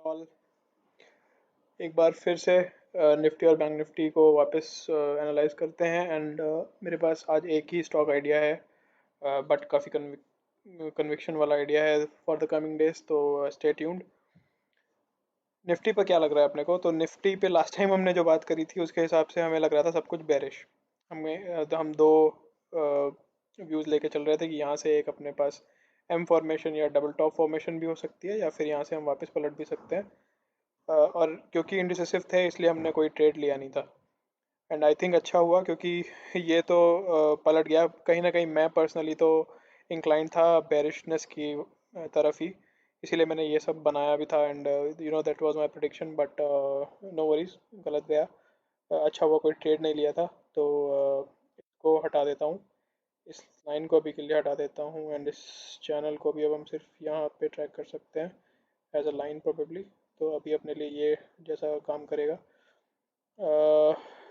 All एक बार फिर से निफ्टी और बैंक निफ्टी को वापस एनालाइज करते हैं एंड मेरे पास आज एक ही स्टॉक आइडिया है बट काफ़ी कन्विक्शन वाला आइडिया है फॉर द कमिंग डेज तो स्टे ट्यून्ड। निफ्टी पर क्या लग रहा है अपने को? तो निफ्टी पे लास्ट टाइम हमने जो बात करी थी उसके हिसाब से हमें लग रहा था सब कुछ बेरिश। तो हम दो व्यूज़ लेके चल रहे थे कि यहाँ से एक अपने पास एम फॉर्मेशन या डबल टॉप फॉर्मेशन भी हो सकती है या फिर यहाँ से हम वापस पलट भी सकते हैं। और क्योंकि इंडिसिसिव थे इसलिए हमने कोई ट्रेड लिया नहीं था एंड आई थिंक अच्छा हुआ क्योंकि ये तो पलट गया। कहीं ना कहीं मैं पर्सनली तो इंक्लाइन था बेरिशनेस की तरफ ही, इसीलिए मैंने ये सब बनाया भी था and you know that was my prediction but no worries, गलत गया। अच्छा हुआ कोई ट्रेड नहीं लिया था। तो इसको हटा देता हूँ, इस लाइन को अभी के लिए हटा देता हूँ एंड इस चैनल को भी अब हम सिर्फ यहाँ पे ट्रैक कर सकते हैं एज अ लाइन प्रोबेबली। तो अभी अपने लिए ये जैसा काम करेगा।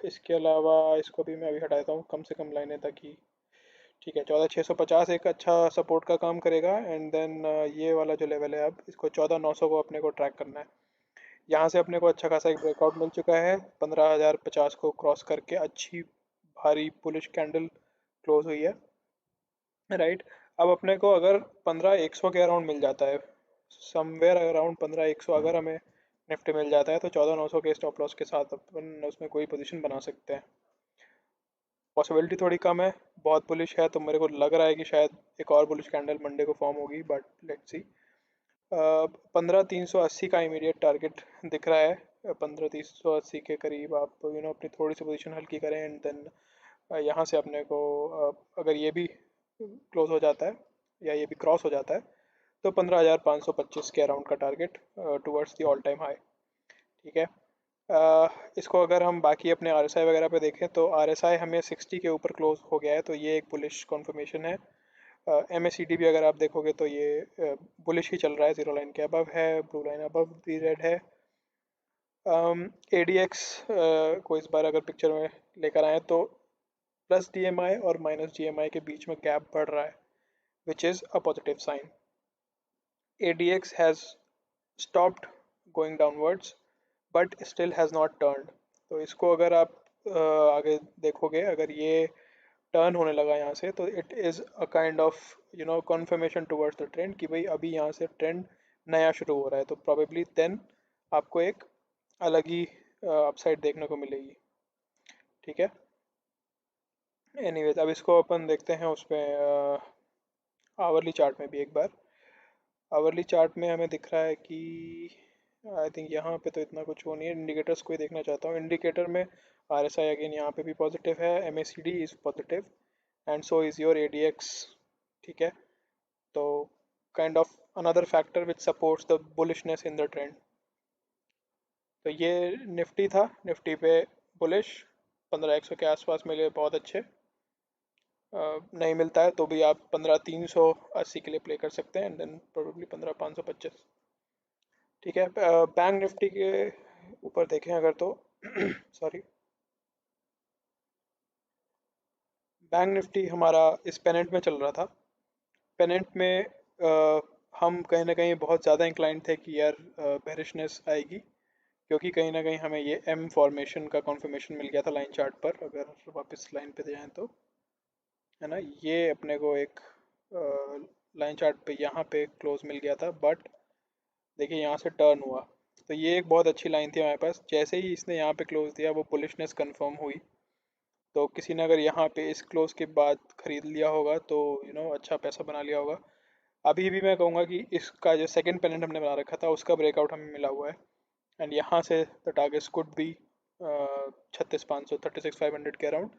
इसके अलावा इसको भी मैं अभी हटा देता हूँ, कम से कम लाइनें ताकि ठीक है। 14,650 एक अच्छा सपोर्ट का काम करेगा एंड देन ये वाला जो लेवल है अब इसको 14,900 को अपने को ट्रैक करना है। यहाँ से अपने को अच्छा खासा एक ब्रेकआउट मिल चुका है, 15,050 को क्रॉस करके अच्छी भारी बुलिश कैंडल क्लोज हुई है, राइट। अब अपने को अगर 15,100 के अराउंड मिल जाता है, समवेयर अराउंड 15,100 अगर हमें निफ्टी मिल जाता है तो 14,900 के स्टॉप लॉस के साथ अपन उसमें कोई पोजीशन बना सकते हैं। पॉसिबिलिटी थोड़ी कम है, बहुत बुलिश है तो मेरे को लग रहा है कि शायद एक और बुलिश कैंडल मंडे को फॉर्म होगी बट लेट्स सी। 15,380 का इमीडिएट टारगेट दिख रहा है। 15,380 के करीब आप अपनी थोड़ी सी पोजीशन हल्की करें एंड देन यहाँ से अपने को अगर ये भी क्लोज हो जाता है या ये भी क्रॉस हो जाता है तो 15,525 के अराउंड का target towards the all time high. ठीक है। इसको अगर हम बाकी अपने आरएसआई वगैरह पे देखें तो आरएसआई हमें 60 के ऊपर क्लोज हो गया है तो ये एक बुलिश कॉन्फर्मेशन है। एमएसीडी भी अगर आप देखोगे तो ये बुलिश ही चल रहा है, जीरो लाइन के अबव है, blue line above the red है। एडीएक्स को इस बार अगर पिक्चर में लेकर आए तो प्लस डीएमआई और माइनस डीएमआई के बीच में गैप बढ़ रहा है which is a positive sign. ADX has stopped going downwards but still has not turned। तो इसको अगर आप आगे देखोगे, अगर ये टर्न होने लगा यहाँ से तो it is a kind of confirmation towards the trend कि भाई अभी यहाँ से ट्रेंड नया शुरू हो रहा है तो प्रोबेबली देन आपको एक अलग ही अपसाइड देखने को मिलेगी। ठीक है। एनीवेज अब इसको अपन देखते हैं उसमें आवरली चार्ट में भी एक बार। आवरली चार्ट में हमें दिख रहा है कि आई थिंक यहाँ पे तो इतना कुछ हो नहीं है, इंडिकेटर्स को ही देखना चाहता हूँ। इंडिकेटर में RSI अगेन यहाँ पे भी पॉजिटिव है, MACD is positive and so is your ADX। ठीक है। तो kind of another factor which supports the bullishness in the trend. तो ये निफ्टी था, निफ्टी पे बुलिश 15,100 के आसपास मिले, बहुत अच्छे। नहीं मिलता है तो भी आप 15,380 के लिए प्ले कर सकते हैं एंड देन प्रोबेबली 15,525। ठीक है। बैंक निफ्टी के ऊपर देखें अगर तो सॉरी, बैंक निफ्टी हमारा इस पेनेंट में चल रहा था। पेनेंट में हम कहीं ना कहीं बहुत ज़्यादा इंक्लाइंड थे कि यार बेरिशनेस आएगी क्योंकि कहीं ना कहीं हमें ये एम फॉर्मेशन का कॉन्फर्मेशन मिल गया था लाइन चार्ट पर। अगर वापस लाइन पे जाएं तो है ना, ये अपने को एक लाइन चार्ट पे यहाँ पे क्लोज मिल गया था बट देखिए यहाँ से टर्न हुआ तो ये एक बहुत अच्छी लाइन थी हमारे पास। जैसे ही इसने यहाँ पे क्लोज दिया वो बुलिशनेस कंफर्म हुई तो किसी ने अगर यहाँ पे इस क्लोज के बाद खरीद लिया होगा तो अच्छा पैसा बना लिया होगा। अभी भी मैं कहूँगा कि इसका जो सेकंड पेनेंट हमने बना रखा था उसका ब्रेकआउट हमें मिला हुआ है एंड यहाँ से द टारगेट्स कुड बी 36,500 36,500 के अराउंड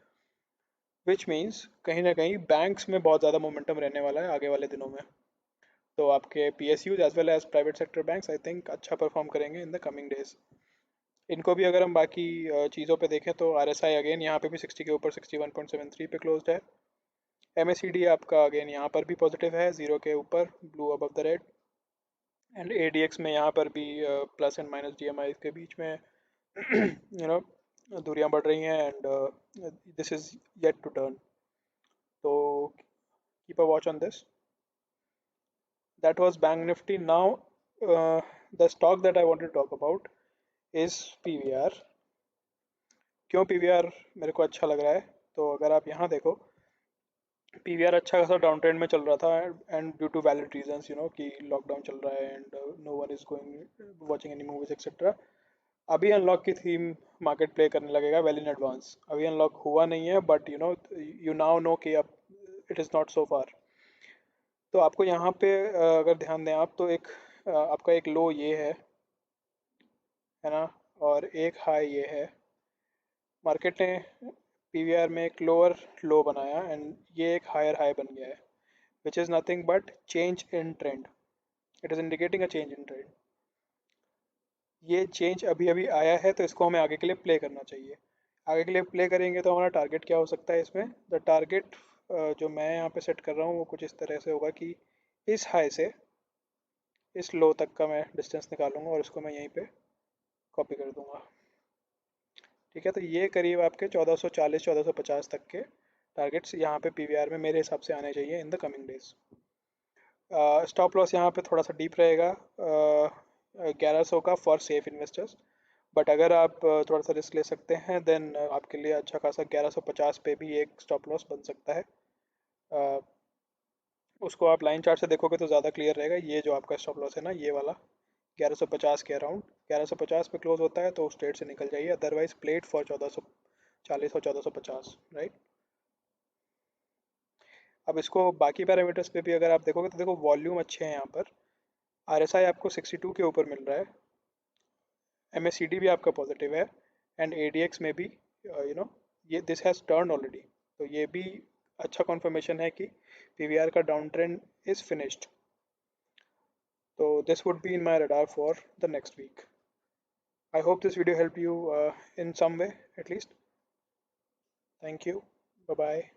विच मीन्स कहीं ना कहीं बैंक्स में बहुत ज़्यादा मोमेंटम रहने वाला है आगे वाले दिनों में। तो आपके PSUs as well as private sector banks I think अच्छा परफॉर्म करेंगे इन द कमिंग डेज। इनको भी अगर हम बाकी चीज़ों पे देखें तो RSI अगेन यहाँ पे भी 60 के ऊपर 61.73 पे क्लोज्ड है। MACD आपका अगेन यहाँ पर भी पॉजिटिव है, जीरो के ऊपर, blue above the red and ADX में यहाँ पर भी प्लस एंड माइनस DMI के बीच में दूरियां बढ़ रही हैं and this is yet to turn. तो keep a watch on this. That was bank Nifty. Now the stock that I want to talk about is PVR. क्यों पीवीआर मेरे को अच्छा लग रहा है? तो अगर आप यहाँ देखो, पीवीआर अच्छा खासा डाउन ट्रेंड में चल रहा था, and due to valid reasons, कि लॉकडाउन चल रहा है and no one is going watching any movies etcetera. अभी अनलॉक की थीम मार्केट प्ले करने लगेगा वेल इन एडवांस। अभी अनलॉक हुआ नहीं है, बट यू नाउ नो कि अब it is not so far. तो आपको यहाँ पे अगर ध्यान दें आप, तो एक आपका एक लो ये है ना, और एक हाई ये है। मार्केट ने पीवीआर में एक लोअर लो बनाया एंड ये एक हायर हाई बन गया है, which is nothing but change in trend. It is indicating a change in trend. ये चेंज अभी अभी आया है, तो इसको हमें आगे के लिए प्ले करना चाहिए। आगे के लिए प्ले करेंगे तो हमारा टारगेट क्या हो सकता है इसमें? द टारगेट जो मैं यहाँ पे सेट कर रहा हूँ वो कुछ इस तरह से होगा कि इस हाई से इस लो तक का मैं डिस्टेंस निकालूंगा और इसको मैं यहीं पे कॉपी कर दूंगा। ठीक है, तो ये करीब आपके 1440 1450 तक के टारगेट्स यहाँ पे पीवीआर में मेरे हिसाब से आने चाहिए in the coming days. Stop loss यहाँ पे थोड़ा सा डीप रहेगा, 1100 का फॉर सेफ इन्वेस्टर्स। बट अगर आप थोड़ा सा रिस्क ले सकते हैं, देन आपके लिए अच्छा खासा 1150 पे भी एक स्टॉप लॉस बन सकता है। uh, उसको आप लाइन चार्ट से देखोगे तो ज़्यादा क्लियर रहेगा। ये जो आपका स्टॉप लॉस है ना, ये वाला 1150 के अराउंड, 1150 पे क्लोज होता है तो उस ट्रेड से निकल जाइए, अदरवाइज प्लेट फॉर 1440 और 1450, राइट। अब इसको बाकी पैरामीटर्स पे भी अगर आप देखोगे तो देखो, वॉल्यूम अच्छे हैं यहाँ पर। आरएसआई आपको 62 के ऊपर मिल रहा है, एमएससीडी भी आपका पॉजिटिव है, एंड एडीएक्स में भी ये दिस हैज़ टर्न ऑलरेडी। तो ये भी अच्छा कॉन्फर्मेशन है कि पीवीआर का डाउन ट्रेंड इज फिनिश्ड। तो this would be in my radar for the next week. I hope this video help you in some way at least. Thank you, bye bye.